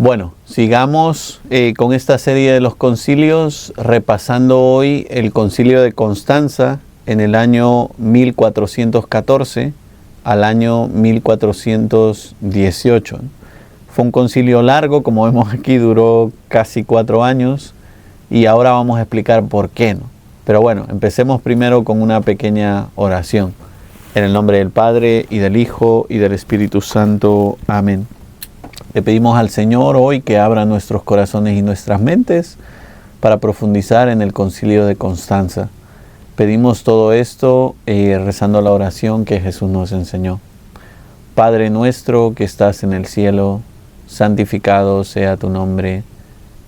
Bueno, sigamos con esta serie de los concilios, repasando hoy el concilio de Constanza en el año 1414 al año 1418. Fue un concilio largo, como vemos aquí, duró casi 4 años y ahora vamos a explicar por qué, ¿no? Pero bueno, empecemos primero con una pequeña oración. En el nombre del Padre, y del Hijo, y del Espíritu Santo. Amén. Le pedimos al Señor hoy que abra nuestros corazones y nuestras mentes para profundizar en el concilio de Constanza. Pedimos todo esto rezando la oración que Jesús nos enseñó. Padre nuestro que estás en el cielo, santificado sea tu nombre.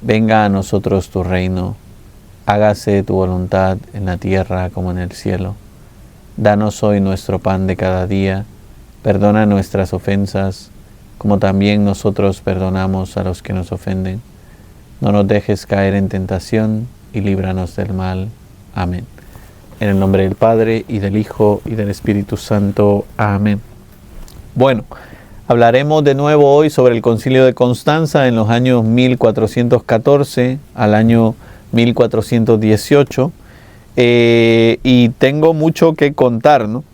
Venga a nosotros tu reino. Hágase tu voluntad en la tierra como en el cielo. Danos hoy nuestro pan de cada día. Perdona nuestras ofensas, como también nosotros perdonamos a los que nos ofenden. No nos dejes caer en tentación y líbranos del mal. Amén. En el nombre del Padre, y del Hijo, y del Espíritu Santo. Amén. Bueno, hablaremos de nuevo hoy sobre el concilio de Constanza en los años 1414 al año 1418. Y tengo mucho que contar, ¿no?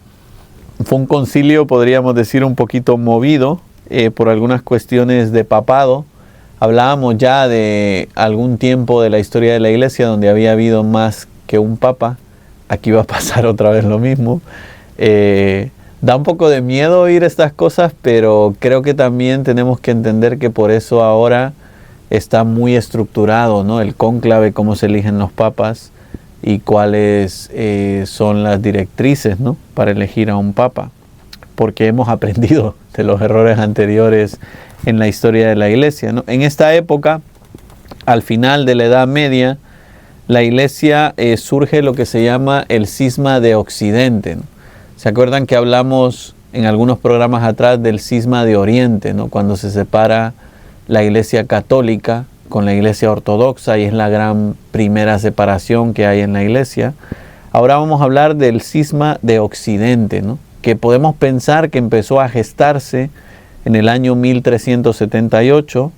Fue un concilio, podríamos decir, un poquito movido por algunas cuestiones de papado. Hablábamos ya de algún tiempo de la historia de la Iglesia donde había habido más que un papa. Aquí va a pasar otra vez lo mismo. Da un poco de miedo oír estas cosas, pero creo que también tenemos que entender que por eso ahora está muy estructurado, ¿no? El cónclave, cómo se eligen los papas y cuáles son las directrices, ¿no? Para elegir a un papa, porque hemos aprendido de los errores anteriores en la historia de la Iglesia, ¿no? En esta época, al final de la Edad Media, la Iglesia surge lo que se llama el cisma de Occidente, ¿no? ¿Se acuerdan que hablamos en algunos programas atrás del cisma de Oriente, ¿no? Cuando se separa la Iglesia católica con la Iglesia ortodoxa, y es la gran primera separación que hay en la Iglesia. Ahora vamos a hablar del cisma de Occidente, ¿no? Que podemos pensar que empezó a gestarse en el año 1378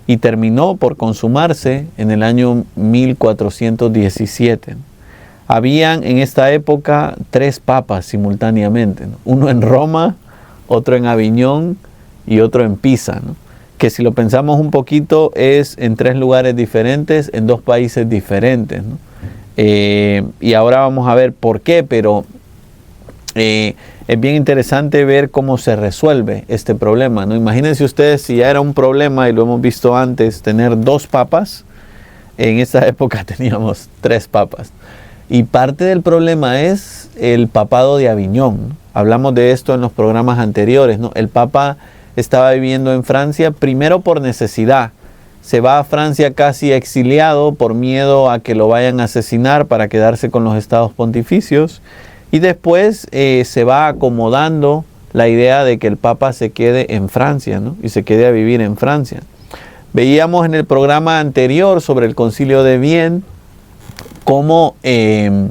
y terminó por consumarse en el año 1417. Habían en esta época 3 papas simultáneamente, ¿no? Uno en Roma, otro en Aviñón y otro en Pisa, ¿no? Que si lo pensamos un poquito es en 3 lugares diferentes, en 2 países diferentes, ¿no? Y ahora vamos a ver por qué, pero es bien interesante ver cómo se resuelve este problema, ¿no? Imagínense ustedes si ya era un problema, y lo hemos visto antes, tener 2 papas. En esta época teníamos 3 papas. Y parte del problema es el papado de Aviñón, ¿no? Hablamos de esto en los programas anteriores, ¿no? El papa estaba viviendo en Francia primero por necesidad. Se va a Francia casi exiliado por miedo a que lo vayan a asesinar para quedarse con los estados pontificios. Y después se va acomodando la idea de que el Papa se quede en Francia, ¿no? Y se quede a vivir en Francia. Veíamos en el programa anterior sobre el Concilio de Vienne cómo el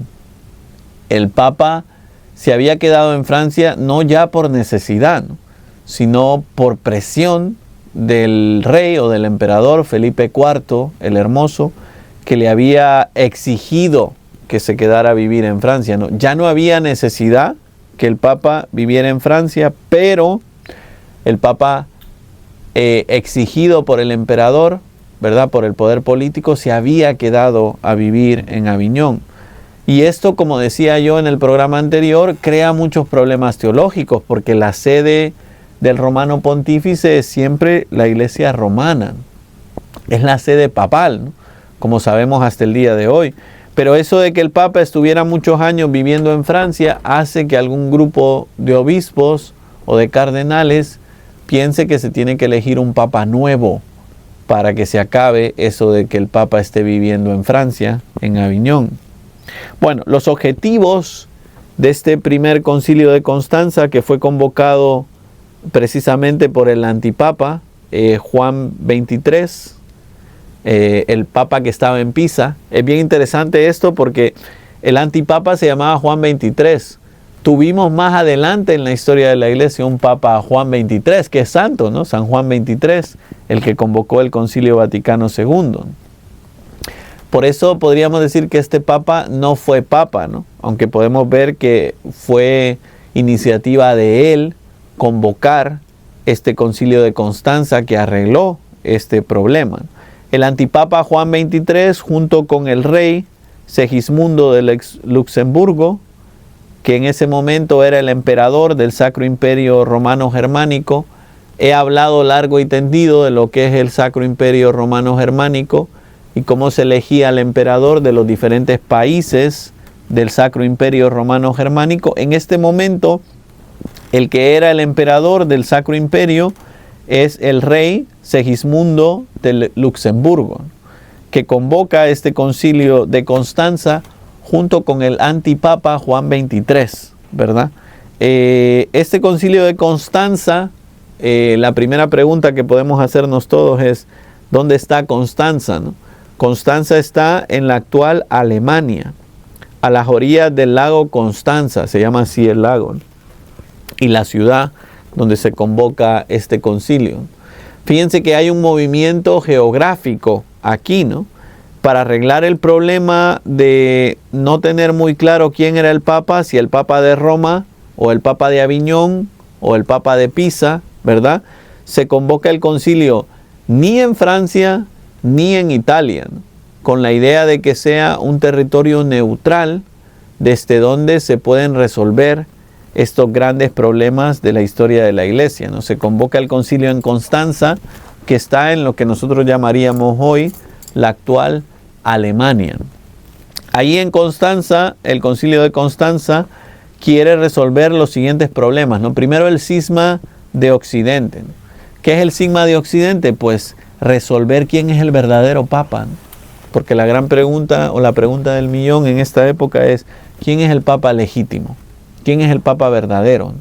Papa se había quedado en Francia no ya por necesidad, ¿no? Sino por presión del rey o del emperador Felipe IV, el Hermoso, que le había exigido que se quedara a vivir en Francia, ¿no? Ya no había necesidad que el Papa viviera en Francia, pero el Papa, exigido por el emperador, ¿verdad?, por el poder político, se había quedado a vivir en Aviñón. Y esto, como decía yo en el programa anterior, crea muchos problemas teológicos, porque la sede del romano pontífice es siempre la Iglesia romana, es la sede papal, ¿no? Como sabemos hasta el día de hoy. Pero eso de que el Papa estuviera muchos años viviendo en Francia hace que algún grupo de obispos o de cardenales piense que se tiene que elegir un Papa nuevo para que se acabe eso de que el Papa esté viviendo en Francia, en Aviñón. Bueno, los objetivos de este primer concilio de Constanza, que fue convocado precisamente por el antipapa Juan XXIII, el papa que estaba en Pisa. Es bien interesante esto porque el antipapa se llamaba Juan XXIII, Tuvimos más adelante en la historia de la iglesia un Papa Juan XXIII, que es santo, ¿no? San Juan XXIII, el que convocó el Concilio Vaticano II. Por eso podríamos decir que este Papa no fue Papa, ¿no? Aunque podemos ver que fue iniciativa de él convocar este Concilio de Constanza que arregló este problema. El antipapa Juan XXIII, junto con el rey Segismundo de Luxemburgo, que en ese momento era el emperador del Sacro Imperio Romano Germánico. He hablado largo y tendido de lo que es el Sacro Imperio Romano Germánico y cómo se elegía al emperador de los diferentes países del Sacro Imperio Romano Germánico. En este momento, el que era el emperador del Sacro Imperio es el rey Segismundo de Luxemburgo, que convoca este concilio de Constanza junto con el antipapa Juan XXIII, ¿verdad? Este concilio de Constanza, la primera pregunta que podemos hacernos todos es, ¿dónde está Constanza, no? Constanza está en la actual Alemania, a las orillas del lago Constanza, se llama así el lago, ¿no? Y la ciudad donde se convoca este concilio. Fíjense que hay un movimiento geográfico aquí, ¿no? Para arreglar el problema de no tener muy claro quién era el Papa, si el Papa de Roma, o el Papa de Aviñón, o el Papa de Pisa, ¿verdad? Se convoca el concilio ni en Francia, ni en Italia, ¿no? Con la idea de que sea un territorio neutral, desde donde se pueden resolver estos grandes problemas de la historia de la iglesia, ¿no? Se convoca el concilio en Constanza, que está en lo que nosotros llamaríamos hoy la actual Alemania. Ahí en Constanza, el concilio de Constanza quiere resolver los siguientes problemas, ¿no? Primero, el cisma de Occidente, ¿no? ¿Qué es el cisma de Occidente? Pues resolver quién es el verdadero Papa, ¿no? Porque la gran pregunta o la pregunta del millón en esta época es, ¿quién es el Papa legítimo? ¿Quién es el Papa verdadero?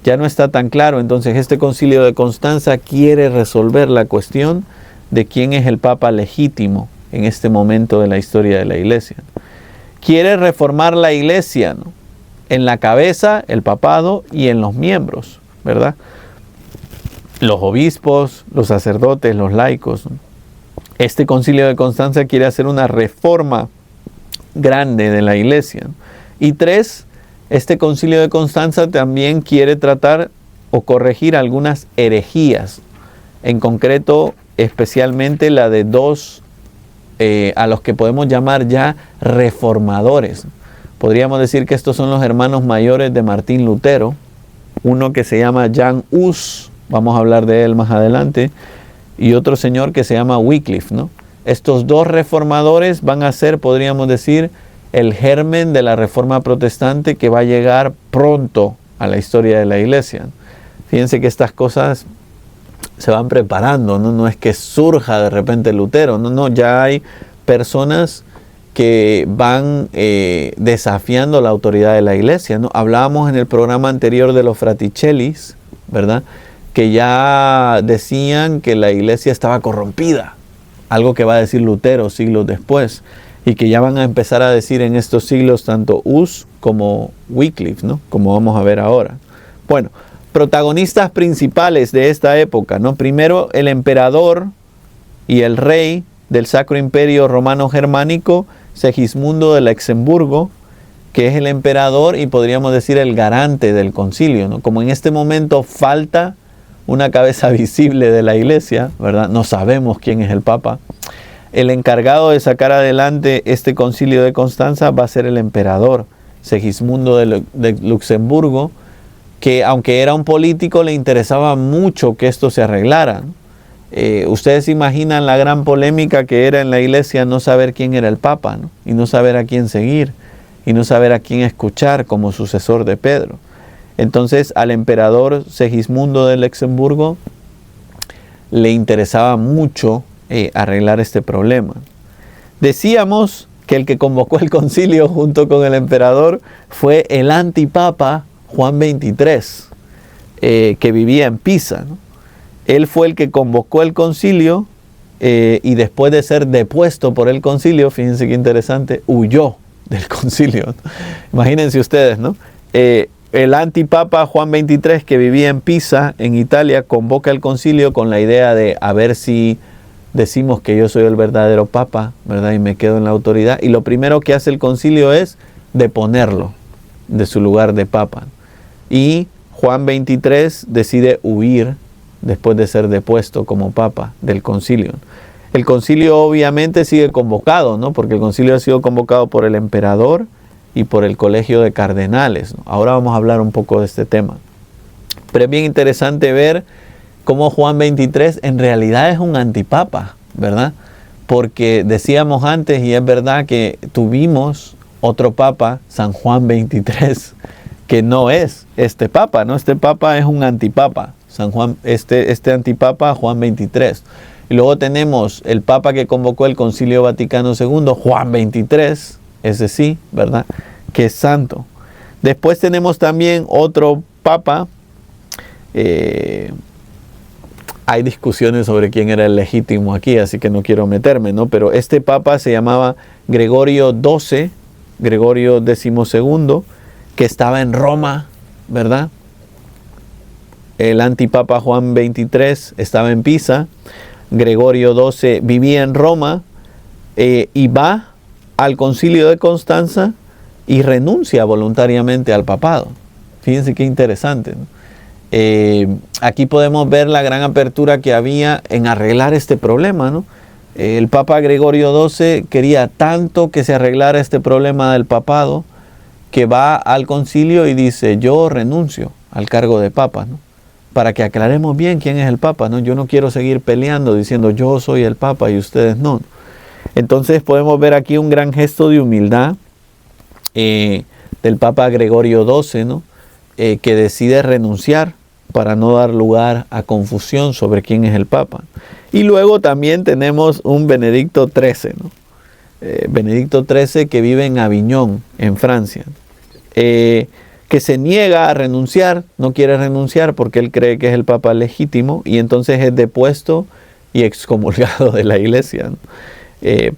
Ya no está tan claro. Entonces este concilio de Constanza quiere resolver la cuestión de quién es el Papa legítimo en este momento de la historia de la iglesia. Quiere reformar la iglesia, ¿no? En la cabeza, el papado, y en los miembros, ¿verdad? Los obispos, los sacerdotes, los laicos, ¿no? Este concilio de Constanza quiere hacer una reforma grande de la iglesia, ¿no? Y 3, este concilio de Constanza también quiere tratar o corregir algunas herejías, en concreto especialmente la de dos a los que podemos llamar ya reformadores. Podríamos decir que estos son los hermanos mayores de Martín Lutero, uno que se llama Jan Hus, vamos a hablar de él más adelante, y otro señor que se llama Wycliffe, ¿no? Estos dos reformadores van a ser, podríamos decir, el germen de la reforma protestante que va a llegar pronto a la historia de la iglesia. Fíjense que estas cosas se van preparando, ¿no? No es que surja de repente Lutero, no, ya hay personas que van desafiando la autoridad de la iglesia, ¿no? Hablábamos en el programa anterior de los Fraticellis, ¿verdad? Que ya decían que la iglesia estaba corrompida, algo que va a decir Lutero siglos después, y que ya van a empezar a decir en estos siglos tanto Hus como Wycliffe, ¿no? Como vamos a ver ahora. Bueno, protagonistas principales de esta época, ¿no? Primero, el emperador y el rey del Sacro Imperio Romano Germánico, Segismundo de Luxemburgo, que es el emperador y podríamos decir el garante del concilio, ¿no? Como en este momento falta una cabeza visible de la iglesia, ¿verdad? No sabemos quién es el Papa. El encargado de sacar adelante este concilio de Constanza va a ser el emperador Segismundo de Luxemburgo, que aunque era un político le interesaba mucho que esto se arreglara, ¿no? Ustedes se imaginan la gran polémica que era en la iglesia no saber quién era el Papa, ¿no? Y no saber a quién seguir, y no saber a quién escuchar como sucesor de Pedro. Entonces al emperador Segismundo de Luxemburgo le interesaba mucho arreglar este problema. Decíamos que el que convocó el concilio junto con el emperador fue el antipapa Juan XXIII, que vivía en Pisa, ¿no? Él fue el que convocó el concilio y después de ser depuesto por el concilio, fíjense qué interesante, huyó del concilio, ¿no? Imagínense ustedes, ¿no? el antipapa Juan XXIII, que vivía en Pisa, en Italia, convoca el concilio con la idea de a ver si decimos que yo soy el verdadero papa, ¿verdad? Y me quedo en la autoridad. Y lo primero que hace el concilio es deponerlo de su lugar de papa. Y Juan XXIII decide huir después de ser depuesto como papa del concilio. El concilio obviamente sigue convocado, ¿no? Porque el concilio ha sido convocado por el emperador y por el colegio de cardenales, ¿no? Ahora vamos a hablar un poco de este tema. Pero es bien interesante ver cómo Juan XXIII en realidad es un antipapa, ¿verdad? Porque decíamos antes, y es verdad, que tuvimos otro papa, San Juan XXIII, que no es este papa, ¿no? Este papa es un antipapa, San Juan, este antipapa Juan XXIII. Y luego tenemos el papa que convocó el Concilio Vaticano II, Juan XXIII, ese sí, ¿verdad? Que es santo. Después tenemos también otro papa. Hay discusiones sobre quién era el legítimo aquí, así que no quiero meterme, ¿no? Pero este papa se llamaba Gregorio XII, Gregorio XII, que estaba en Roma, ¿verdad? El antipapa Juan XXIII estaba en Pisa. Gregorio XII vivía en Roma y va al concilio de Constanza y renuncia voluntariamente al papado. Fíjense qué interesante, ¿no? Aquí podemos ver la gran apertura que había en arreglar este problema, ¿no? El Papa Gregorio XII quería tanto que se arreglara este problema del papado que va al concilio y dice: yo renuncio al cargo de papa, ¿no? Para que aclaremos bien quién es el papa, ¿no? Yo no quiero seguir peleando diciendo yo soy el papa y ustedes no. Entonces podemos ver aquí un gran gesto de humildad del Papa Gregorio XII, ¿no? Que decide renunciar para no dar lugar a confusión sobre quién es el papa. Y luego también tenemos un Benedicto XIII, ¿no? Benedicto XIII, que vive en Aviñón, en Francia, que se niega a renunciar, no quiere renunciar porque él cree que es el papa legítimo, y entonces es depuesto y excomulgado de la iglesia, ¿no?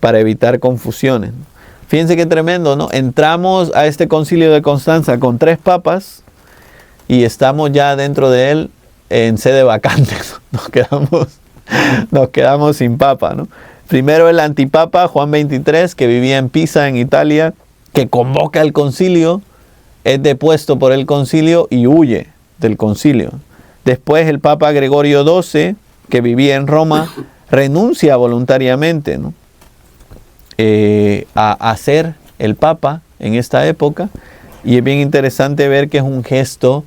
Para evitar confusiones, ¿no? Fíjense qué tremendo, ¿no? Entramos a este concilio de Constanza con 3 papas y estamos ya dentro de él en sede vacante, ¿no? Nos quedamos sin papa, ¿no? Primero el antipapa Juan XXIII, que vivía en Pisa, en Italia, que convoca el concilio, es depuesto por el concilio y huye del concilio. Después el Papa Gregorio XII, que vivía en Roma, renuncia voluntariamente, ¿no? A ser el Papa en esta época, y es bien interesante ver que es un gesto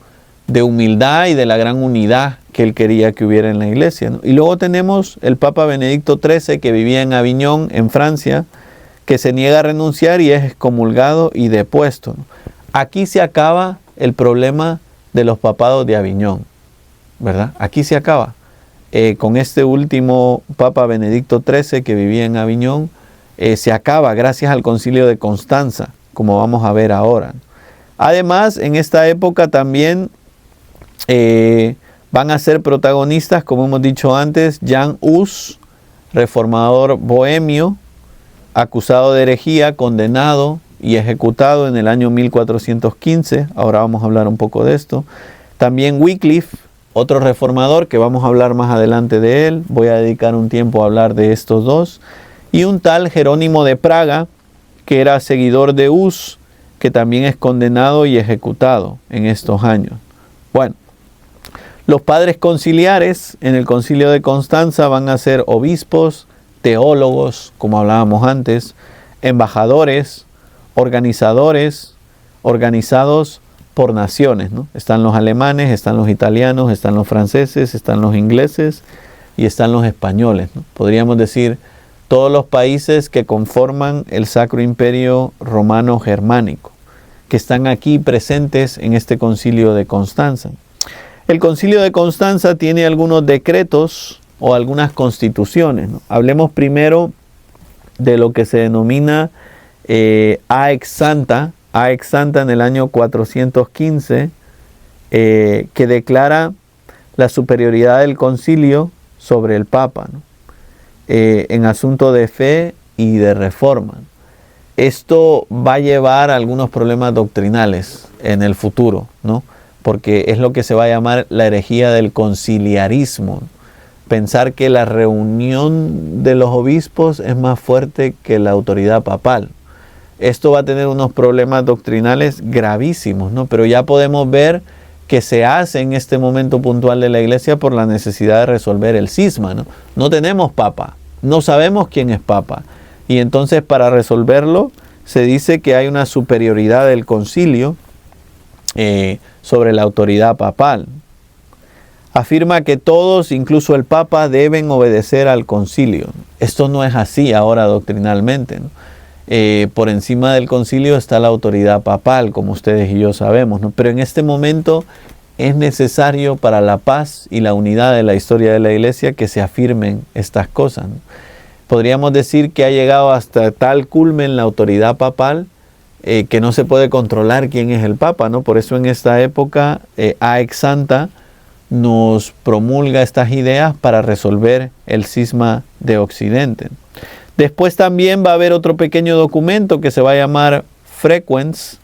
de humildad y de la gran unidad que él quería que hubiera en la iglesia, ¿no? Y luego tenemos el Papa Benedicto XIII, que vivía en Aviñón, en Francia, que se niega a renunciar y es excomulgado y depuesto, ¿no? Aquí se acaba el problema de los papados de Aviñón, ¿verdad? Aquí se acaba. Con este último Papa Benedicto XIII, que vivía en Aviñón, se acaba gracias al concilio de Constanza, como vamos a ver ahora. Además, en esta época también van a ser protagonistas, como hemos dicho antes, Jan Hus, reformador bohemio, acusado de herejía, condenado y ejecutado en el año 1415. Ahora vamos a hablar un poco de esto. También Wycliffe, otro reformador que vamos a hablar más adelante de él. Voy a dedicar un tiempo a hablar de estos dos. Y un tal Jerónimo de Praga, que era seguidor de Hus, que también es condenado y ejecutado en estos años. Bueno, los padres conciliares en el concilio de Constanza van a ser obispos, teólogos, como hablábamos antes, embajadores, organizadores, organizados por naciones, ¿no? Están los alemanes, están los italianos, están los franceses, están los ingleses y están los españoles, ¿no? Podríamos decir todos los países que conforman el Sacro Imperio Romano Germánico, que están aquí presentes en este concilio de Constanza. El concilio de Constanza tiene algunos decretos o algunas constituciones, ¿no? Hablemos primero de lo que se denomina Aex Santa en el año 415, que declara la superioridad del concilio sobre el Papa, ¿no? En asunto de fe y de reforma. esto va a llevar a algunos problemas doctrinales en el futuro, ¿no? Porque es lo que se va a llamar la herejía del conciliarismo. Pensar que la reunión de los obispos es más fuerte que la autoridad papal. Esto va a tener unos problemas doctrinales gravísimos, ¿no? Pero ya podemos ver que se hace en este momento puntual de la iglesia por la necesidad de resolver el cisma, ¿no? No tenemos papa, no sabemos quién es papa. Y entonces para resolverlo se dice que hay una superioridad del concilio sobre la autoridad papal. Afirma que todos, incluso el papa, deben obedecer al concilio. Esto no es así ahora doctrinalmente, ¿no? Por encima del concilio está la autoridad papal, como ustedes y yo sabemos, ¿no? Pero en este momento es necesario para la paz y la unidad de la historia de la iglesia que se afirmen estas cosas, ¿no? Podríamos decir que ha llegado hasta tal culmen la autoridad papal que no se puede controlar quién es el papa, ¿no? Por eso en esta época Aex Santa nos promulga estas ideas para resolver el cisma de Occidente. Después también va a haber otro pequeño documento que se va a llamar Frequens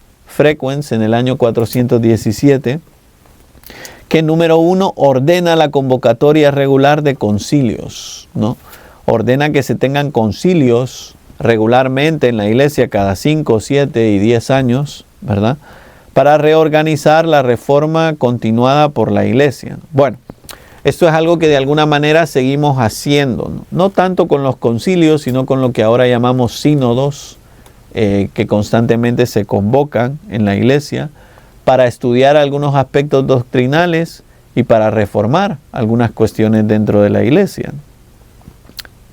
en el año 417, que número 1 ordena la convocatoria regular de concilios, ¿no? Ordena que se tengan concilios regularmente en la iglesia cada 5, 7 y 10 años, ¿verdad? Para reorganizar la reforma continuada por la iglesia. Bueno, esto es algo que de alguna manera seguimos haciendo, no tanto con los concilios, sino con lo que ahora llamamos sínodos, que constantemente se convocan en la iglesia para estudiar algunos aspectos doctrinales y para reformar algunas cuestiones dentro de la iglesia.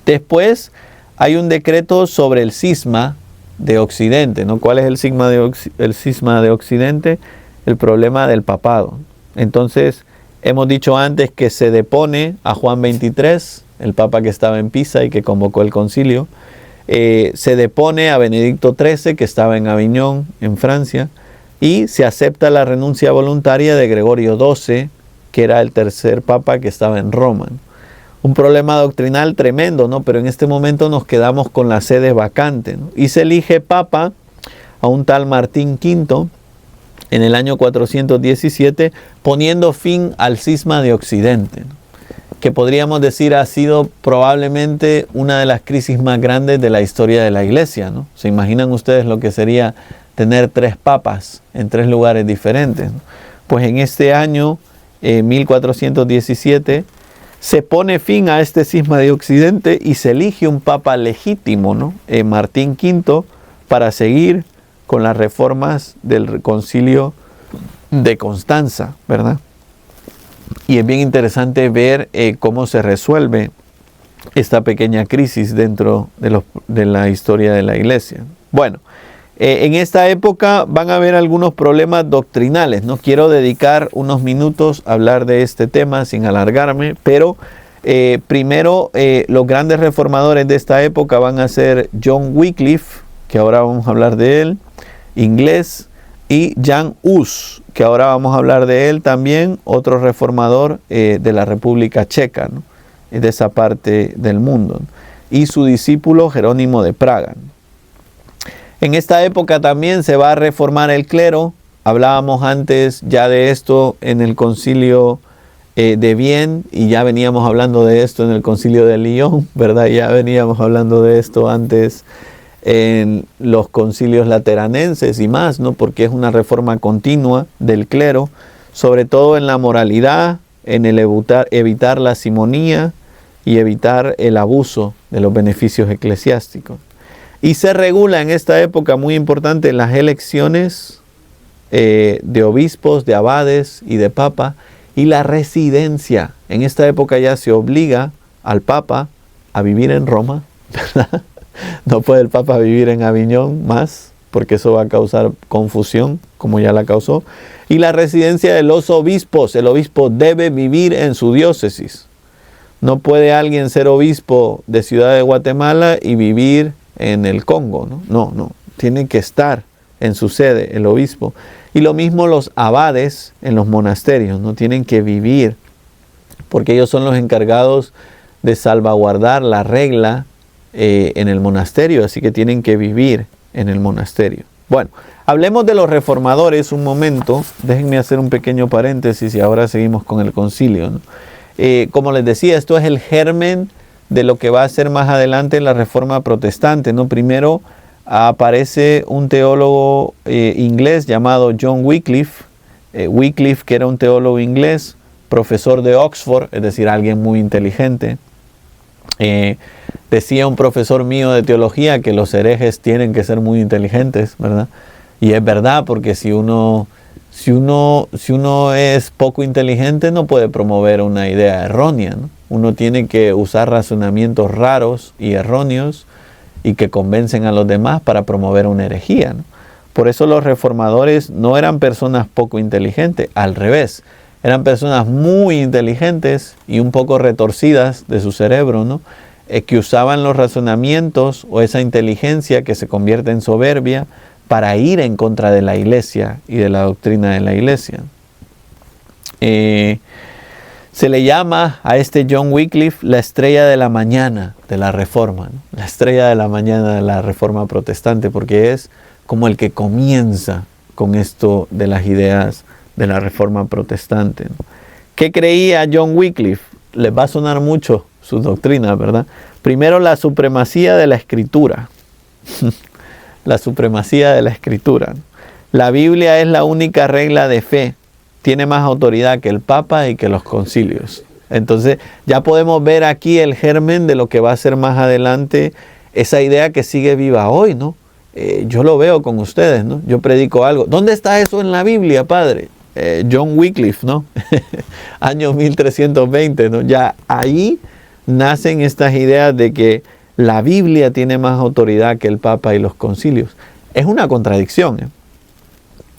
Después hay un decreto sobre el cisma de Occidente, ¿no? ¿Cuál es el cisma de Occidente? El problema del papado. Entonces, hemos dicho antes que se depone a Juan XXIII, el papa que estaba en Pisa y que convocó el concilio. Se depone a Benedicto XIII, que estaba en Aviñón, en Francia, y se acepta la renuncia voluntaria de Gregorio XII, que era el tercer papa que estaba en Roma. Un problema doctrinal tremendo, ¿no? Pero en este momento nos quedamos con la sede vacante, ¿no? Y se elige papa a un tal Martín V en el año 417, poniendo fin al cisma de Occidente, ¿no? Que podríamos decir ha sido probablemente una de las crisis más grandes de la historia de la iglesia, ¿no? ¿Se imaginan ustedes lo que sería tener 3 papas en 3 lugares diferentes, ¿no? Pues en este año 1417 se pone fin a este cisma de Occidente y se elige un papa legítimo, ¿no? Martín V, para seguir con las reformas del concilio de Constanza, ¿verdad? Y es bien interesante ver cómo se resuelve esta pequeña crisis dentro de la historia de la iglesia. Bueno, en esta época van a haber algunos problemas doctrinales. No quiero dedicar unos minutos a hablar de este tema sin alargarme, pero primero los grandes reformadores de esta época van a ser John Wycliffe, que ahora vamos a hablar de él, inglés, y Jan Hus, que ahora vamos a hablar de él también, otro reformador de la República Checa, ¿no? De esa parte del mundo, ¿no? Y su discípulo Jerónimo de Praga. En esta época también se va a reformar el clero. Hablábamos antes ya de esto en el concilio de Vienne y ya veníamos hablando de esto en el concilio de Lyon, ¿verdad? Ya veníamos hablando de esto antes en los concilios lateranenses y más, ¿no? Porque es una reforma continua del clero, sobre todo en la moralidad, en el evitar la simonía y evitar el abuso de los beneficios eclesiásticos. Y se regula en esta época, muy importante, las elecciones de obispos, de abades y de papa, y la residencia. En esta época ya se obliga al papa a vivir en Roma, ¿verdad? No puede el papa vivir en Aviñón más, porque eso va a causar confusión, como ya la causó. Y la residencia de los obispos. El obispo debe vivir en su diócesis. No puede alguien ser obispo de Ciudad de Guatemala y vivir en el Congo, ¿no? No. Tiene que estar en su sede el obispo. Y lo mismo los abades en los monasterios, ¿no? Tienen que vivir, porque ellos son los encargados de salvaguardar la regla en el monasterio, así que tienen que vivir en el monasterio. Bueno, hablemos de los reformadores un momento. Déjenme hacer un pequeño paréntesis y ahora seguimos con el concilio, ¿no? Como les decía, esto es el germen de lo que va a ser más adelante la Reforma Protestante, ¿no? Primero aparece un teólogo inglés llamado John Wycliffe. Wycliffe, que era un teólogo inglés, profesor de Oxford, es decir, alguien muy inteligente. Decía un profesor mío de teología que los herejes tienen que ser muy inteligentes, ¿verdad? Y es verdad, porque si uno es poco inteligente no puede promover una idea errónea, ¿no? Uno tiene que usar razonamientos raros y erróneos y que convencen a los demás para promover una herejía, ¿no? Por eso los reformadores no eran personas poco inteligentes, al revés, eran personas muy inteligentes y un poco retorcidas de su cerebro, ¿no? Que usaban los razonamientos o esa inteligencia que se convierte en soberbia para ir en contra de la iglesia y de la doctrina de la iglesia. Se le llama a este John Wycliffe la estrella de la mañana de la Reforma, ¿no? La estrella de la mañana de la Reforma Protestante, porque es como el que comienza con esto de las ideas de la Reforma Protestante, ¿no? ¿Qué creía John Wycliffe? Les va a sonar mucho su doctrina, ¿verdad? Primero, la supremacía de la Escritura. La supremacía de la Escritura. La Biblia es la única regla de fe. Tiene más autoridad que el Papa y que los concilios. Entonces, ya podemos ver aquí el germen de lo que va a ser más adelante esa idea que sigue viva hoy, ¿no? Yo lo veo con ustedes, ¿no? Yo predico algo. ¿Dónde está eso en la Biblia, padre? John Wycliffe, ¿no? Año 1320, ¿no? Ya ahí nacen estas ideas de que la Biblia tiene más autoridad que el Papa y los concilios. Es una contradicción,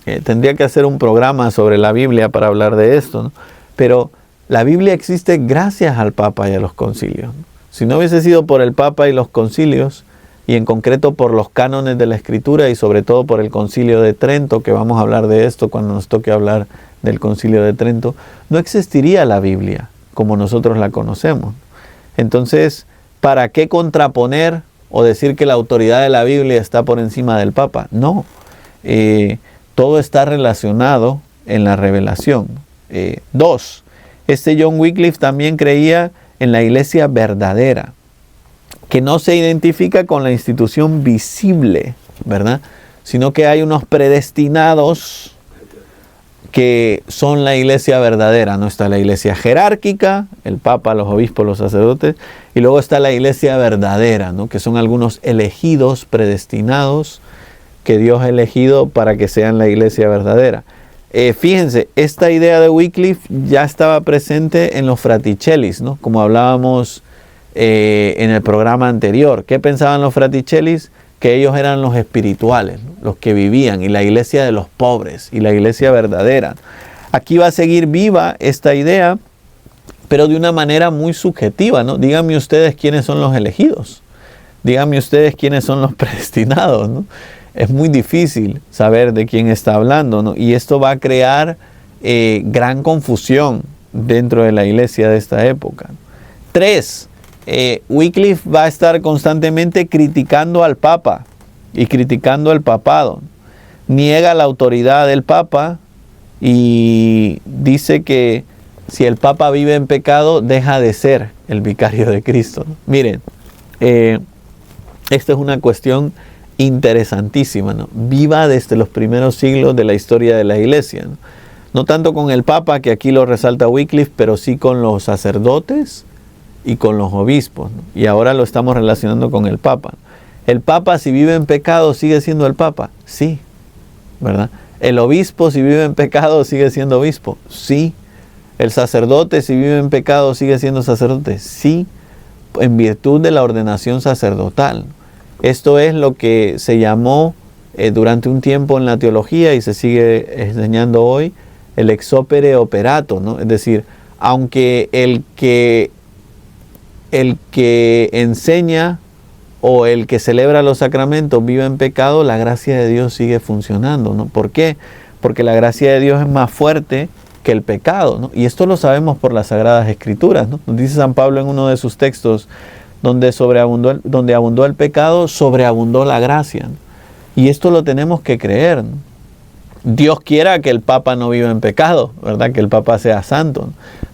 ¿eh? Tendría que hacer un programa sobre la Biblia para hablar de esto, ¿no? Pero la Biblia existe gracias al Papa y a los concilios, ¿no? Si no hubiese sido por el Papa y los concilios, y en concreto por los cánones de la Escritura y sobre todo por el Concilio de Trento, que vamos a hablar de esto cuando nos toque hablar del Concilio de Trento, no existiría la Biblia como nosotros la conocemos. Entonces, ¿para qué contraponer o decir que la autoridad de la Biblia está por encima del Papa? No, todo está relacionado en la revelación. Dos, este John Wycliffe también creía en la iglesia verdadera, que no se identifica con la institución visible, ¿verdad? Sino que hay unos predestinados que son la iglesia verdadera. No está la iglesia jerárquica, el Papa, los obispos, los sacerdotes, y luego está la iglesia verdadera, ¿no? Que son algunos elegidos, predestinados, que Dios ha elegido para que sean la iglesia verdadera. Fíjense, esta idea de Wycliffe ya estaba presente en los Fraticellis, ¿no? Como hablábamos en el programa anterior. ¿Qué pensaban los Fraticellis? Que ellos eran los espirituales, ¿no? Los que vivían, y la iglesia de los pobres, y la iglesia verdadera. Aquí va a seguir viva esta idea, pero de una manera muy subjetiva, ¿no? Díganme ustedes quiénes son los elegidos. Díganme ustedes quiénes son los predestinados, ¿no? Es muy difícil saber de quién está hablando, ¿no? Y esto va a crear gran confusión dentro de la iglesia de esta época. 3. Wycliffe va a estar constantemente criticando al Papa y criticando el papado. Niega la autoridad del Papa y dice que si el Papa vive en pecado, deja de ser el vicario de Cristo, ¿no? Miren, esta es una cuestión interesantísima, ¿no? Viva desde los primeros siglos de la historia de la iglesia, ¿no? No tanto con el Papa, que aquí lo resalta Wycliffe, pero sí con los sacerdotes y con los obispos, ¿no? Y ahora lo estamos relacionando con el Papa. El Papa, si vive en pecado, ¿sigue siendo el Papa? Sí, ¿verdad? El obispo, si vive en pecado, ¿sigue siendo obispo? Sí. El sacerdote, si vive en pecado, ¿sigue siendo sacerdote? Sí, en virtud de la ordenación sacerdotal. Esto es lo que se llamó durante un tiempo en la teología y se sigue enseñando hoy, el ex opere operato, ¿no? Es decir, aunque el que enseña o el que celebra los sacramentos vive en pecado, la gracia de Dios sigue funcionando, ¿no? ¿Por qué? Porque la gracia de Dios es más fuerte que el pecado, ¿no? Y esto lo sabemos por las Sagradas Escrituras, ¿no? Nos dice San Pablo en uno de sus textos, donde abundó el pecado, sobreabundó la gracia, ¿no? Y esto lo tenemos que creer, ¿no? Dios quiera que el Papa no viva en pecado, ¿verdad? Que el Papa sea santo, ¿no?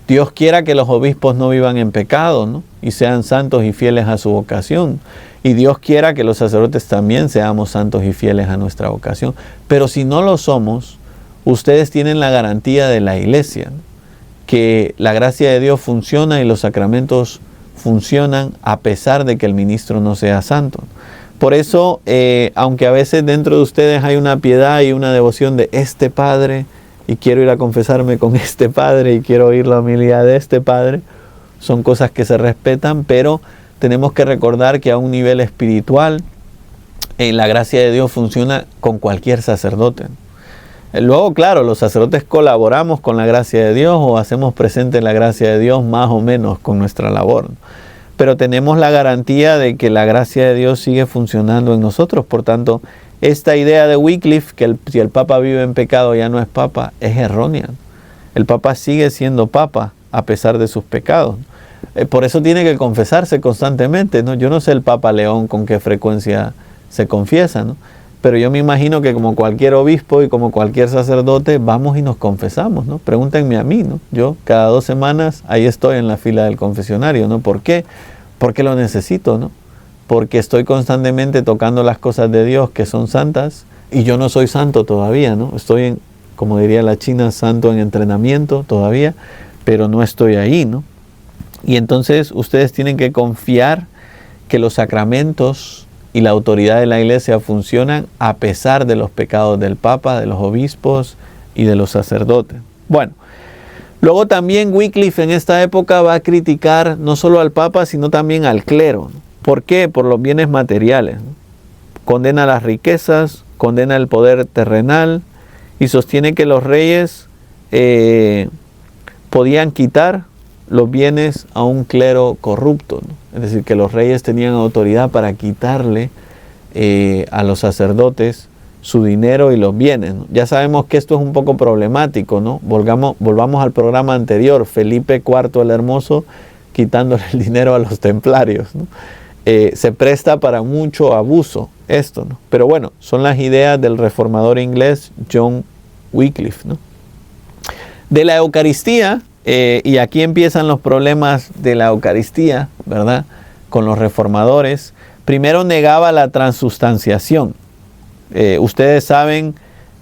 Dios quiera que los obispos no vivan en pecado, ¿no? Y sean santos y fieles a su vocación. Y Dios quiera que los sacerdotes también seamos santos y fieles a nuestra vocación. Pero si no lo somos, ustedes tienen la garantía de la Iglesia, ¿no? Que la gracia de Dios funciona y los sacramentos funcionan a pesar de que el ministro no sea santo. Por eso, aunque a veces dentro de ustedes hay una piedad y una devoción de este padre, y quiero ir a confesarme con este padre, y quiero oír la homilía de este padre, son cosas que se respetan, pero tenemos que recordar que a un nivel espiritual, la gracia de Dios funciona con cualquier sacerdote. Luego, claro, los sacerdotes colaboramos con la gracia de Dios o hacemos presente la gracia de Dios más o menos con nuestra labor. Pero tenemos la garantía de que la gracia de Dios sigue funcionando en nosotros. Por tanto, esta idea de Wycliffe, que si el Papa vive en pecado ya no es Papa, es errónea. El Papa sigue siendo Papa a pesar de sus pecados. Por eso tiene que confesarse constantemente, ¿no? Yo no sé el Papa León con qué frecuencia se confiesa, ¿no? Pero yo me imagino que como cualquier obispo y como cualquier sacerdote, vamos y nos confesamos, ¿no? Pregúntenme a mí, ¿no? Yo cada 2 semanas ahí estoy en la fila del confesionario, ¿no? ¿Por qué? Porque lo necesito, ¿no? Porque estoy constantemente tocando las cosas de Dios que son santas y yo no soy santo todavía, ¿no? Estoy como diría la China, santo en entrenamiento todavía, pero no estoy ahí, ¿no? Y entonces ustedes tienen que confiar que los sacramentos y la autoridad de la Iglesia funcionan a pesar de los pecados del Papa, de los obispos y de los sacerdotes. Bueno, luego también Wycliffe en esta época va a criticar no solo al Papa, sino también al clero. ¿Por qué? Por los bienes materiales. Condena las riquezas, condena el poder terrenal y sostiene que los reyes podían quitar los bienes a un clero corrupto, ¿no? Es decir, que los reyes tenían autoridad para quitarle a los sacerdotes su dinero y los bienes, ¿no? Ya sabemos que esto es un poco problemático, ¿no? Volvamos al programa anterior, Felipe IV el Hermoso quitándole el dinero a los templarios, ¿no? Se presta para mucho abuso esto, ¿no? Pero bueno, son las ideas del reformador inglés John Wycliffe, ¿no? De la Eucaristía, y aquí empiezan los problemas de la Eucaristía, ¿verdad? Con los reformadores. Primero negaba la transustanciación. Ustedes saben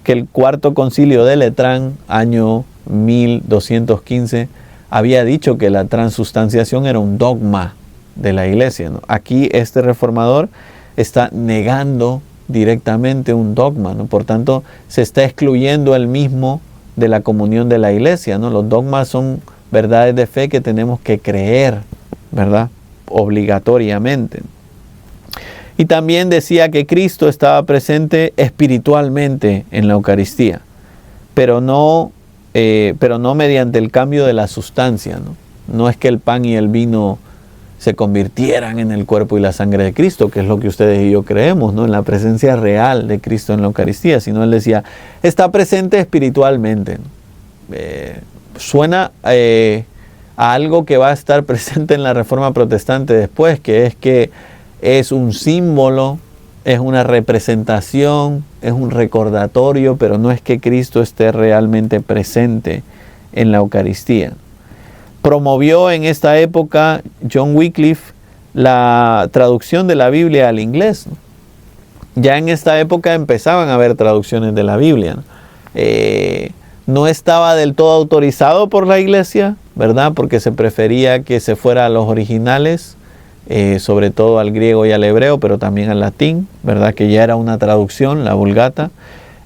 que el Cuarto Concilio de Letrán, año 1215, había dicho que la transustanciación era un dogma de la Iglesia, ¿no? Aquí este reformador está negando directamente un dogma, ¿no? Por tanto, se está excluyendo él mismo de la comunión de la Iglesia, ¿no? Los dogmas son verdades de fe que tenemos que creer, ¿verdad? Obligatoriamente. Y también decía que Cristo estaba presente espiritualmente en la Eucaristía, pero no mediante el cambio de la sustancia, ¿no? No es que el pan y el vino se convirtieran en el cuerpo y la sangre de Cristo, que es lo que ustedes y yo creemos, ¿no? En la presencia real de Cristo en la Eucaristía, sino él decía, está presente espiritualmente. Suena a algo que va a estar presente en la Reforma Protestante después, que es un símbolo, es una representación, es un recordatorio, pero no es que Cristo esté realmente presente en la Eucaristía. Promovió en esta época John Wycliffe la traducción de la Biblia al inglés. Ya en esta época empezaban a haber traducciones de la Biblia. No estaba del todo autorizado por la Iglesia, ¿verdad? Porque se prefería que se fuera a los originales, sobre todo al griego y al hebreo, pero también al latín, ¿verdad? Que ya era una traducción, la Vulgata.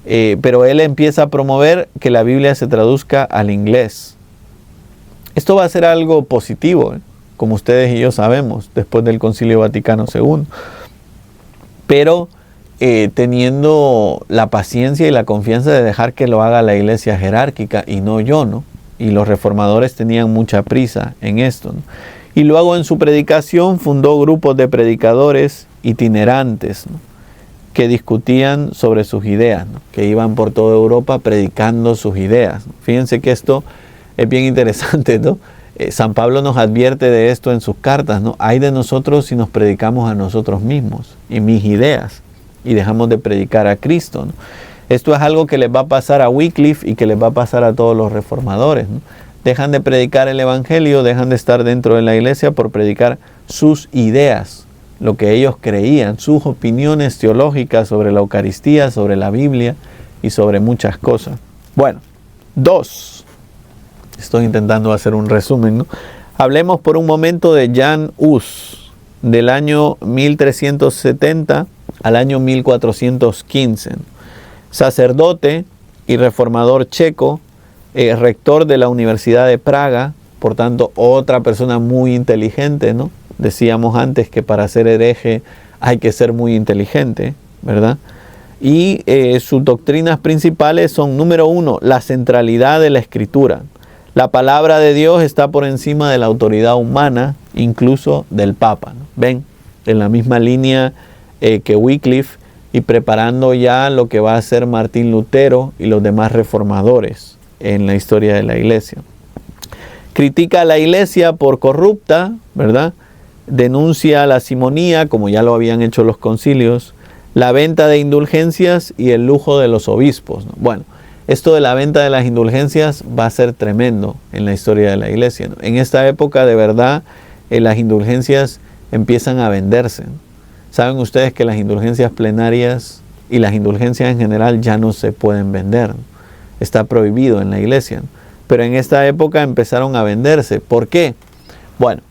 Pero él empieza a promover que la Biblia se traduzca al inglés. Esto va a ser algo positivo, como ustedes y yo sabemos, después del Concilio Vaticano II. Pero teniendo la paciencia y la confianza de dejar que lo haga la Iglesia jerárquica y no yo, ¿no? Y los reformadores tenían mucha prisa en esto, ¿no? Y luego en su predicación fundó grupos de predicadores itinerantes, ¿no? Que discutían sobre sus ideas, ¿no? Que iban por toda Europa predicando sus ideas, ¿no? Fíjense que esto es bien interesante, ¿no? San Pablo nos advierte de esto en sus cartas, ¿no? Hay de nosotros si nos predicamos a nosotros mismos y mis ideas. y dejamos de predicar a Cristo, ¿no? Esto es algo que les va a pasar a Wycliffe y que les va a pasar a todos los reformadores, ¿no? Dejan de predicar el evangelio, dejan de estar dentro de la iglesia por predicar sus ideas, lo que ellos creían, sus opiniones teológicas sobre la Eucaristía, sobre la Biblia y sobre muchas cosas. Bueno, 2. Estoy intentando hacer un resumen, ¿no? Hablemos por un momento de Jan Hus, del año 1370 al año 1415. Sacerdote y reformador checo, rector de la Universidad de Praga, por tanto otra persona muy inteligente, ¿no? Decíamos antes que para ser hereje hay que ser muy inteligente, ¿verdad? Y sus doctrinas principales son, número 1, la centralidad de la Escritura. La palabra de Dios está por encima de la autoridad humana, incluso del Papa, ¿no? Ven, en la misma línea que Wycliffe, y preparando ya lo que va a ser Martín Lutero y los demás reformadores en la historia de la iglesia. Critica a la iglesia por corrupta, ¿verdad? Denuncia la simonía, como ya lo habían hecho los concilios, la venta de indulgencias y el lujo de los obispos, ¿no? Bueno, esto de la venta de las indulgencias va a ser tremendo en la historia de la iglesia, ¿no? En esta época, de verdad, las indulgencias empiezan a venderse, ¿no? Saben ustedes que las indulgencias plenarias y las indulgencias en general ya no se pueden vender, ¿no? Está prohibido en la iglesia, ¿no? Pero en esta época empezaron a venderse. ¿Por qué? Bueno,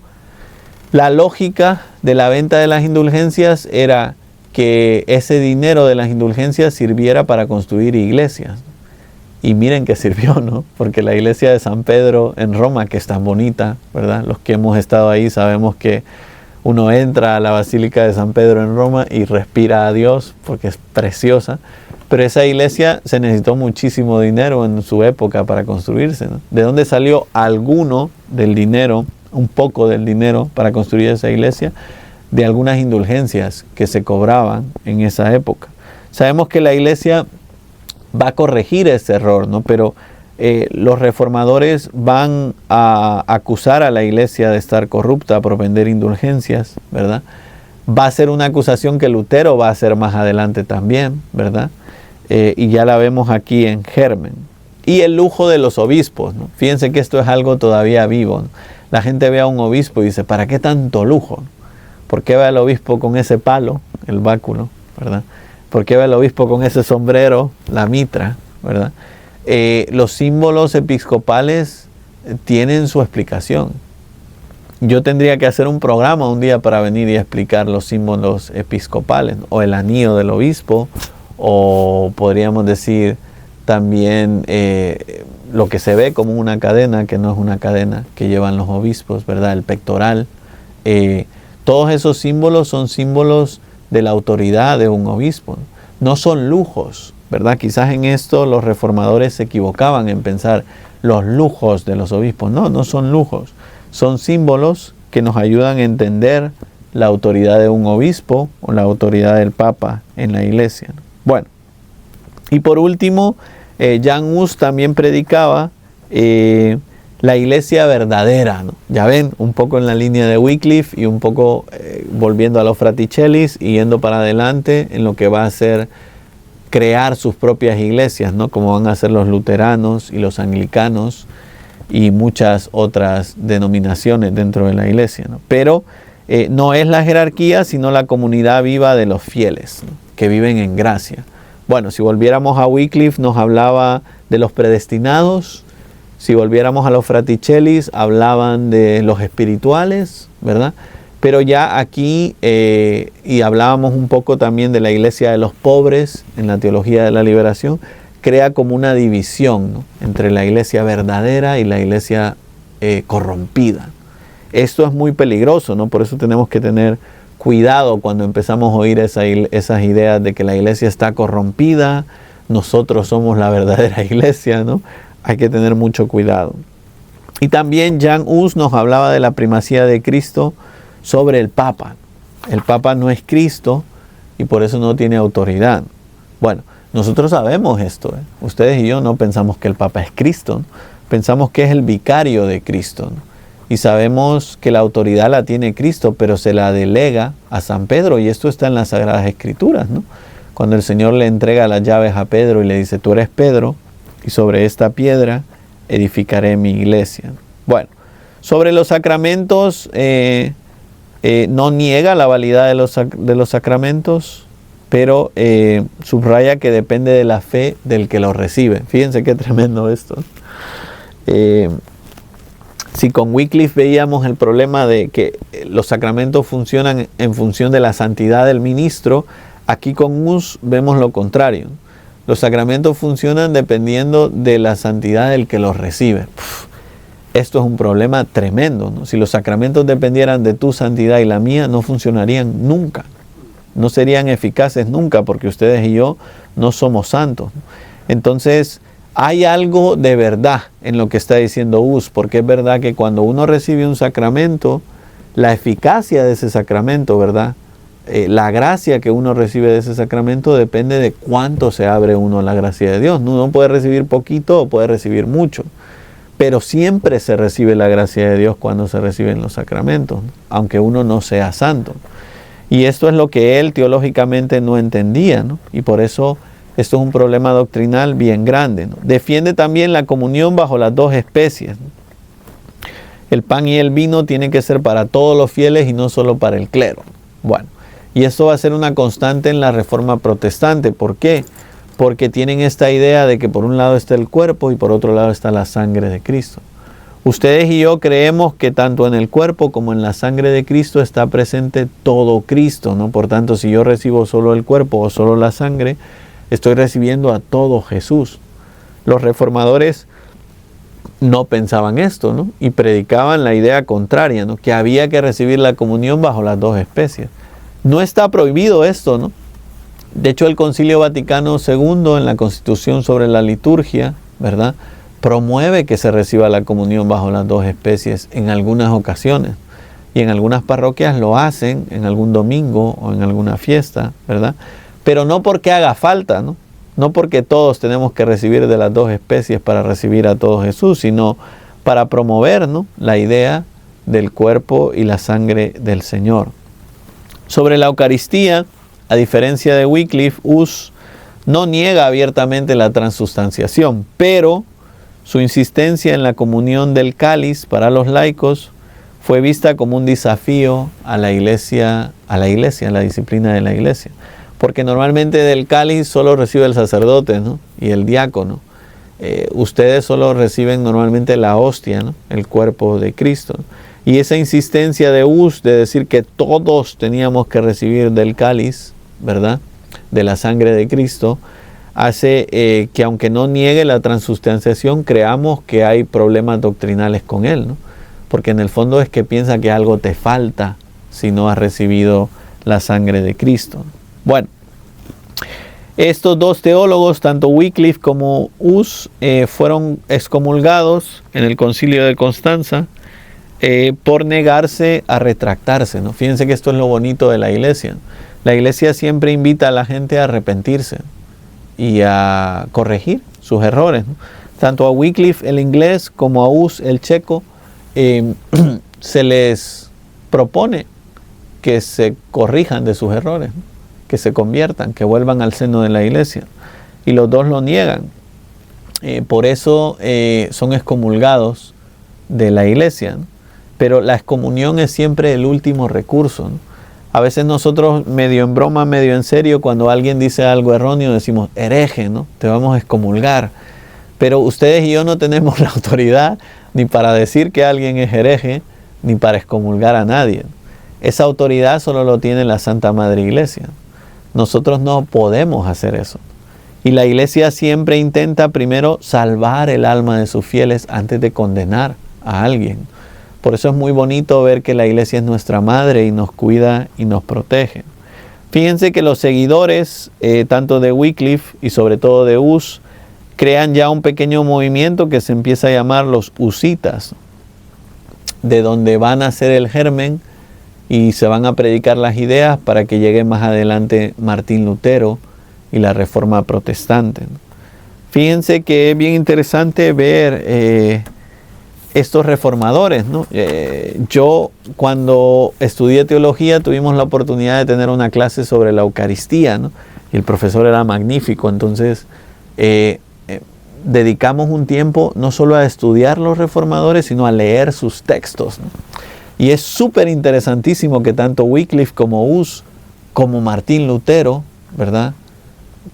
la lógica de la venta de las indulgencias era que ese dinero de las indulgencias sirviera para construir iglesias. Y miren que sirvió, ¿no? Porque la iglesia de San Pedro en Roma, que es tan bonita, ¿verdad? Los que hemos estado ahí sabemos que uno entra a la Basílica de San Pedro en Roma y respira a Dios porque es preciosa. Pero esa iglesia se necesitó muchísimo dinero en su época para construirse, ¿no? ¿De dónde salió alguno del dinero, un poco del dinero para construir esa iglesia? De algunas indulgencias que se cobraban en esa época. Sabemos que la iglesia va a corregir ese error, ¿no? Pero los reformadores van a acusar a la iglesia de estar corrupta por vender indulgencias, ¿verdad? Va a ser una acusación que Lutero va a hacer más adelante también, ¿verdad? Y ya la vemos aquí en germen. Y el lujo de los obispos, ¿no? Fíjense que esto es algo todavía vivo, ¿no? La gente ve a un obispo y dice, ¿para qué tanto lujo? ¿Por qué ve al obispo con ese palo, el báculo, ¿verdad? ¿Por qué ve al obispo con ese sombrero, la mitra, ¿verdad? Los símbolos episcopales tienen su explicación. Yo tendría que hacer un programa un día para venir y explicar los símbolos episcopales, ¿no? O el anillo del obispo, o podríamos decir también lo que se ve como una cadena, que no es una cadena que llevan los obispos, ¿verdad? El pectoral. Todos esos símbolos son símbolos de la autoridad de un obispo, no son lujos, ¿verdad? Quizás en esto los reformadores se equivocaban en pensar los lujos de los obispos. No, no son lujos, son símbolos que nos ayudan a entender la autoridad de un obispo o la autoridad del Papa en la iglesia, ¿no? Bueno, y por último, Jan Hus también predicaba la iglesia verdadera, ¿no? Ya ven, un poco en la línea de Wycliffe y un poco volviendo a los Fraticellis y yendo para adelante en lo que va a ser crear sus propias iglesias, ¿no? Como van a ser los luteranos y los anglicanos y muchas otras denominaciones dentro de la iglesia, ¿no? Pero no es la jerarquía, sino la comunidad viva de los fieles, ¿no? Que viven en gracia. Bueno, si volviéramos a Wycliffe nos hablaba de los predestinados. Si volviéramos a los Fraticellis, hablaban de los espirituales, ¿verdad? Pero ya aquí, y hablábamos un poco también de la iglesia de los pobres en la teología de la liberación, crea como una división, ¿no? Entre la iglesia verdadera y la iglesia corrompida. Esto es muy peligroso, ¿no? Por eso tenemos que tener cuidado cuando empezamos a oír esas ideas de que la iglesia está corrompida, nosotros somos la verdadera iglesia, ¿no? Hay que tener mucho cuidado. Y también Jan Hus nos hablaba de la primacía de Cristo sobre el Papa. El Papa no es Cristo y por eso no tiene autoridad. Bueno, nosotros sabemos esto, ¿eh? Ustedes y yo no pensamos que el Papa es Cristo, ¿no? Pensamos que es el vicario de Cristo, ¿no? Y sabemos que la autoridad la tiene Cristo, pero se la delega a San Pedro, y esto está en las Sagradas Escrituras, ¿no? cuando el Señor le entrega las llaves a Pedro y le dice, tú eres Pedro, y sobre esta piedra edificaré mi iglesia. Bueno, sobre los sacramentos, no niega la validad de los sacramentos, pero subraya que depende de la fe del que los recibe. Fíjense qué tremendo esto. Si con Wycliffe veíamos el problema de que los sacramentos funcionan en función de la santidad del ministro, aquí con Hus vemos lo contrario. Los sacramentos funcionan dependiendo de la santidad del que los recibe. Esto es un problema tremendo, ¿no? Si los sacramentos dependieran de tu santidad y la mía, no funcionarían nunca. No serían eficaces nunca, porque ustedes y yo no somos santos. Entonces, hay algo de verdad en lo que está diciendo Hus, porque es verdad que cuando uno recibe un sacramento, la eficacia de ese sacramento, ¿verdad? La gracia que uno recibe de ese sacramento depende de cuánto se abre uno a la gracia de Dios. Uno puede recibir poquito o puede recibir mucho, pero siempre se recibe la gracia de Dios cuando se reciben los sacramentos, aunque uno no sea santo. Y esto es lo que él teológicamente no entendía, ¿no? Y por eso esto es un problema doctrinal bien grande, ¿no? Defiende también la comunión bajo las dos especies, ¿no? El pan y el vino tienen que ser para todos los fieles y no solo para el clero. Bueno, y esto va a ser una constante en la Reforma Protestante. ¿Por qué? Porque tienen esta idea de que por un lado está el cuerpo y por otro lado está la sangre de Cristo. Ustedes y yo creemos que tanto en el cuerpo como en la sangre de Cristo está presente todo Cristo, ¿no? Por tanto, si yo recibo solo el cuerpo o solo la sangre, estoy recibiendo a todo Jesús. Los reformadores no pensaban esto, ¿no? Y predicaban la idea contraria, ¿no? Que había que recibir la comunión bajo las dos especies. No está prohibido esto, ¿no? De hecho, el Concilio Vaticano II, en la Constitución sobre la liturgia, ¿verdad?, promueve que se reciba la comunión bajo las dos especies en algunas ocasiones. Y en algunas parroquias lo hacen en algún domingo o en alguna fiesta, ¿verdad? Pero no porque haga falta, ¿no? No porque todos tenemos que recibir de las dos especies para recibir a todo Jesús, sino para promover, ¿no?, la idea del cuerpo y la sangre del Señor. Sobre la Eucaristía, a diferencia de Wycliffe, Hus no niega abiertamente la transustanciación, pero su insistencia en la comunión del cáliz para los laicos fue vista como un desafío a la iglesia, a la disciplina de la iglesia. Porque normalmente del cáliz solo recibe el sacerdote, ¿no?, y el diácono. Ustedes solo reciben normalmente la hostia, ¿no?, el cuerpo de Cristo. Y esa insistencia de Hus de decir que todos teníamos que recibir del cáliz, ¿verdad?, de la sangre de Cristo, hace que aunque no niegue la transustanciación, creamos que hay problemas doctrinales con él, ¿no? Porque en el fondo es que piensa que algo te falta si no has recibido la sangre de Cristo. Bueno, estos dos teólogos, tanto Wycliffe como Hus, fueron excomulgados en el Concilio de Constanza por negarse a retractarse, ¿no? Fíjense que esto es lo bonito de la iglesia. La iglesia siempre invita a la gente a arrepentirse y a corregir sus errores, ¿no? Tanto a Wycliffe el inglés como a Hus el checo se les propone que se corrijan de sus errores, ¿no?, que se conviertan, que vuelvan al seno de la iglesia, y los dos lo niegan. Por eso son excomulgados de la iglesia, ¿no? Pero la excomunión es siempre el último recurso, ¿no? A veces nosotros, medio en broma, medio en serio, cuando alguien dice algo erróneo, decimos, hereje, ¿no?, te vamos a excomulgar. Pero ustedes y yo no tenemos la autoridad ni para decir que alguien es hereje, ni para excomulgar a nadie. Esa autoridad solo lo tiene la Santa Madre Iglesia. Nosotros no podemos hacer eso. Y la Iglesia siempre intenta primero salvar el alma de sus fieles antes de condenar a alguien. Por eso es muy bonito ver que la iglesia es nuestra madre y nos cuida y nos protege. Fíjense que los seguidores, tanto de Wycliffe y sobre todo de Hus, crean ya un pequeño movimiento que se empieza a llamar los husitas, de donde van a ser el germen y se van a predicar las ideas para que llegue más adelante Martín Lutero y la Reforma Protestante. Fíjense que es bien interesante ver estos reformadores, ¿no? Yo cuando estudié teología tuvimos la oportunidad de tener una clase sobre la Eucaristía, ¿no? y el profesor era magnífico. Entonces dedicamos un tiempo no solo a estudiar los reformadores, sino a leer sus textos, ¿no? Y es súper interesantísimo que tanto Wycliffe como Hus, como Martín Lutero, ¿verdad?,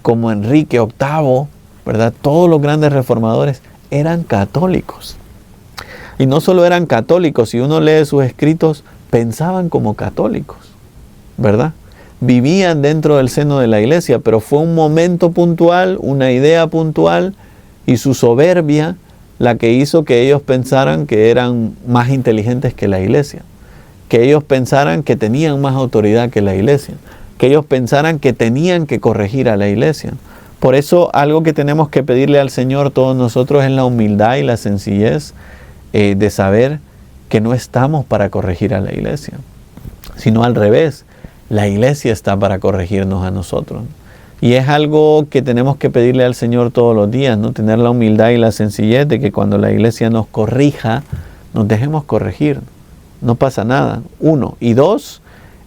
como Enrique VIII, ¿verdad?, todos los grandes reformadores eran católicos. Y no solo eran católicos, si uno lee sus escritos, pensaban como católicos, ¿verdad? Vivían dentro del seno de la iglesia, pero fue un momento puntual, una idea puntual y su soberbia la que hizo que ellos pensaran que eran más inteligentes que la iglesia, que ellos pensaran que tenían más autoridad que la iglesia, que ellos pensaran que tenían que corregir a la iglesia. Por eso algo que tenemos que pedirle al Señor todos nosotros es la humildad y la sencillez de saber que no estamos para corregir a la iglesia, sino al revés, la iglesia está para corregirnos a nosotros. Y es algo que tenemos que pedirle al Señor todos los días, ¿no? Tener la humildad y la sencillez de que cuando la iglesia nos corrija, nos dejemos corregir. No pasa nada. 1. Y 2,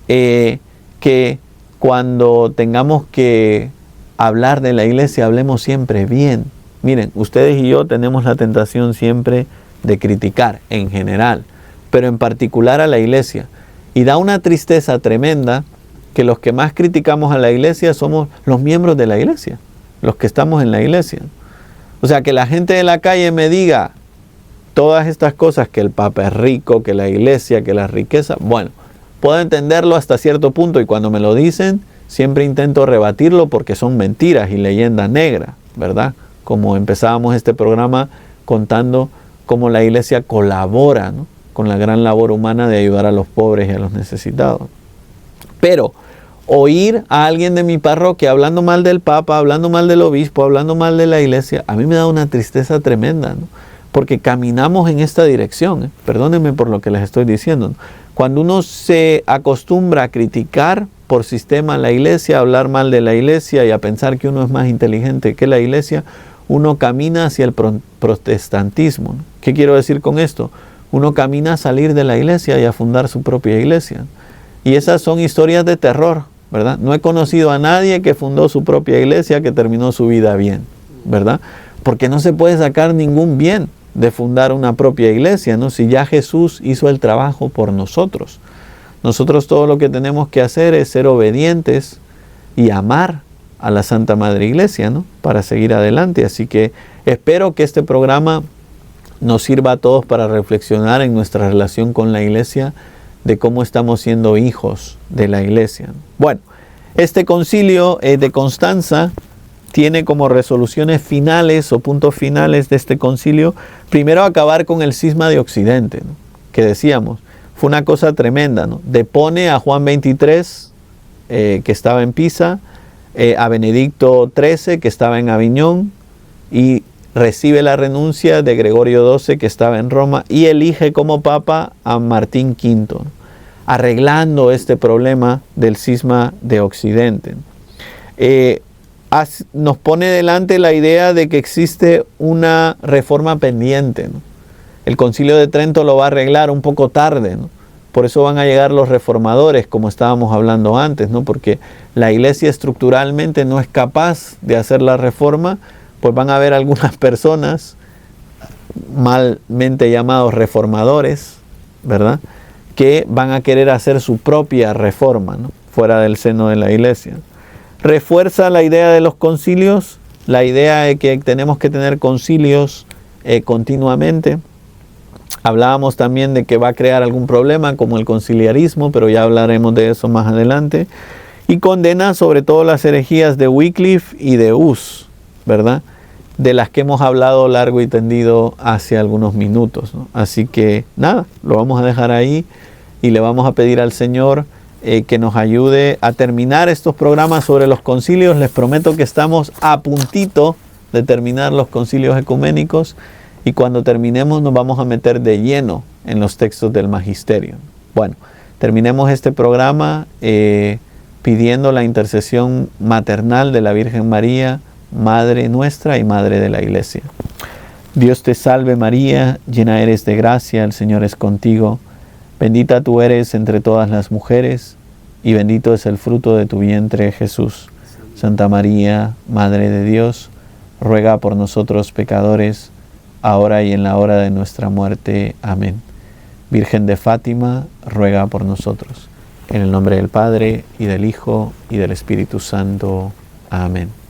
que cuando tengamos que hablar de la iglesia, hablemos siempre bien. Miren, ustedes y yo tenemos la tentación siempre de criticar en general, pero en particular a la iglesia. Y da una tristeza tremenda que los que más criticamos a la iglesia somos los miembros de la iglesia, los que estamos en la iglesia. O sea, que la gente de la calle me diga todas estas cosas, que el Papa es rico, que la iglesia, que la riqueza, bueno, puedo entenderlo hasta cierto punto y cuando me lo dicen, siempre intento rebatirlo porque son mentiras y leyendas negras, ¿verdad? Como empezábamos este programa contando cómo la iglesia colabora, ¿no?, con la gran labor humana de ayudar a los pobres y a los necesitados. Pero oír a alguien de mi parroquia hablando mal del Papa, hablando mal del obispo, hablando mal de la iglesia, a mí me da una tristeza tremenda, ¿no? Porque caminamos en esta dirección, ¿eh? Perdónenme por lo que les estoy diciendo, ¿no? Cuando uno se acostumbra a criticar por sistema a la iglesia, a hablar mal de la iglesia y a pensar que uno es más inteligente que la iglesia, uno camina hacia el protestantismo, ¿no? ¿Qué quiero decir con esto? Uno camina a salir de la iglesia y a fundar su propia iglesia. Y esas son historias de terror, ¿verdad? No he conocido a nadie que fundó su propia iglesia que terminó su vida bien, ¿verdad? Porque no se puede sacar ningún bien de fundar una propia iglesia, ¿no? Si ya Jesús hizo el trabajo por nosotros. Nosotros todo lo que tenemos que hacer es ser obedientes y amar a la Santa Madre Iglesia, ¿no?, para seguir adelante. Así que espero que este programa nos sirva a todos para reflexionar en nuestra relación con la iglesia, de cómo estamos siendo hijos de la iglesia. Bueno, este concilio de Constanza tiene como resoluciones finales o puntos finales de este concilio, primero acabar con el cisma de Occidente, ¿no?, que decíamos, fue una cosa tremenda, ¿no? Depone a Juan XXIII, que estaba en Pisa, a Benedicto XIII, que estaba en Aviñón, y recibe la renuncia de Gregorio XII, que estaba en Roma, y elige como papa a Martín V, ¿no?, arreglando este problema del cisma de Occidente. Nos pone delante la idea de que existe una reforma pendiente, ¿no? El Concilio de Trento lo va a arreglar un poco tarde, ¿no? Por eso van a llegar los reformadores, como estábamos hablando antes, ¿no? Porque la iglesia estructuralmente no es capaz de hacer la reforma, pues van a haber algunas personas malmente llamados reformadores, ¿verdad?, que van a querer hacer su propia reforma, ¿no?, fuera del seno de la iglesia. Refuerza la idea de los concilios, la idea de que tenemos que tener concilios continuamente. Hablábamos también de que va a crear algún problema como el conciliarismo, pero ya hablaremos de eso más adelante. Y condena sobre todo las herejías de Wycliffe y de Hus, ¿verdad?, de las que hemos hablado largo y tendido hace algunos minutos, ¿no? Así que nada, lo vamos a dejar ahí y le vamos a pedir al Señor que nos ayude a terminar estos programas sobre los concilios. Les prometo que estamos a puntito de terminar los concilios ecuménicos y cuando terminemos nos vamos a meter de lleno en los textos del magisterio. Bueno, terminemos este programa pidiendo la intercesión maternal de la Virgen María, Madre nuestra y Madre de la Iglesia. Dios te salve María, llena eres de gracia, el Señor es contigo. Bendita tú eres entre todas las mujeres, y bendito es el fruto de tu vientre, Jesús. Santa María, Madre de Dios, ruega por nosotros pecadores, ahora y en la hora de nuestra muerte. Amén. Virgen de Fátima, ruega por nosotros. En el nombre del Padre, y del Hijo, y del Espíritu Santo. Amén.